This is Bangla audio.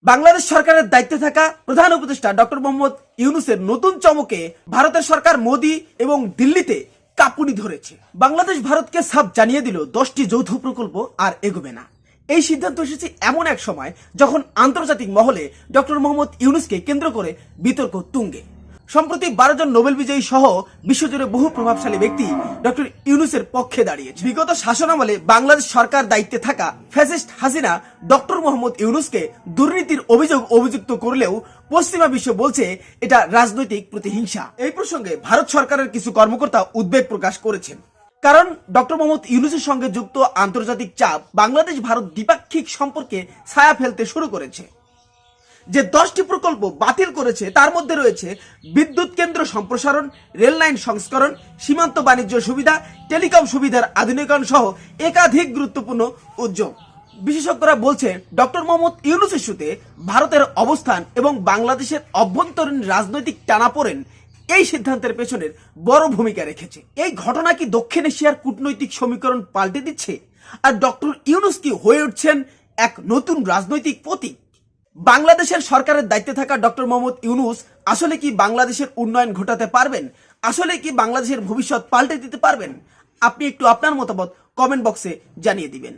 বাংলাদেশ সরকারের দায়িত্বে থাকা প্রধান উপদেষ্টা ডক্টর মোহাম্মদ ইউনূসের নতুন চমকে ভারতের সরকার মোদি এবং দিল্লিতে কাঁপুনি ধরেছে। বাংলাদেশ ভারতকে সাফ জানিয়ে দিল 10টি যৌথ প্রকল্প আর এগোবে না। এই সিদ্ধান্ত এসেছে এমন এক সময় যখন আন্তর্জাতিক মহলে ডক্টর মোহাম্মদ ইউনূসকে কেন্দ্র করে বিতর্ক তুঙ্গে। সম্প্রতি 12 জন নোবেল বিজয়ী সহ বিশ্বজুড়ে বহু প্রভাবশালী ব্যক্তি ডক্টর ইউনূসের পক্ষে দাঁড়িয়েছে। বিগত শাসনামলে বাংলাদেশ সরকার দায়িত্বে থাকা ফ্যাসিস্ট হাসিনা ডক্টর মোহাম্মদ ইউনূসকে দুর্নীতির অভিযোগ অভিযুক্ত করলেও পশ্চিমা বিশ্ব বলছে এটা রাজনৈতিক প্রতিহিংসা। এই প্রসঙ্গে ভারত সরকারের কিছু কর্মকর্তা উদ্বেগ প্রকাশ করেছেন, কারণ ডক্টর মোহাম্মদ ইউনূসের সঙ্গে যুক্ত আন্তর্জাতিক চাপ বাংলাদেশ ভারত দ্বিপাক্ষিক সম্পর্কে ছায়া ফেলতে শুরু করেছে। যে 10টি প্রকল্প বাতিল করেছে তার মধ্যে রয়েছে বিদ্যুৎ কেন্দ্র সম্প্রসারণ, রেল লাইন সংস্করণ, সীমান্ত বাণিজ্য সুবিধা, টেলিকম সুবিধার আধুনিকরণ সহ একাধিক গুরুত্বপূর্ণ উদ্যোগ। বিশেষজ্ঞরা বলছে ডক্টর মোহাম্মদ ইউনূস ইস্যুতে ভারতের অবস্থান এবং বাংলাদেশের অভ্যন্তরীণ রাজনৈতিক টানাপোড়েন এই সিদ্ধান্তের পেছনের বড় ভূমিকা রেখেছে। এই ঘটনা কি দক্ষিণ এশিয়ার কূটনৈতিক সমীকরণ পাল্টে দিচ্ছে, আর ডক্টর ইউনূস কি হয়ে উঠছেন এক নতুন রাজনৈতিক প্রতীক? বাংলাদেশের সরকারের দায়িত্বে থাকা ডক্টর মোহাম্মদ ইউনূস আসলে কি বাংলাদেশের উন্নয়ন ঘটাতে পারবেন? আসলে কি বাংলাদেশের ভবিষ্যৎ পাল্টে দিতে পারবেন? আপনি একটু আপনার মতামত কমেন্ট বক্সে জানিয়ে দিবেন।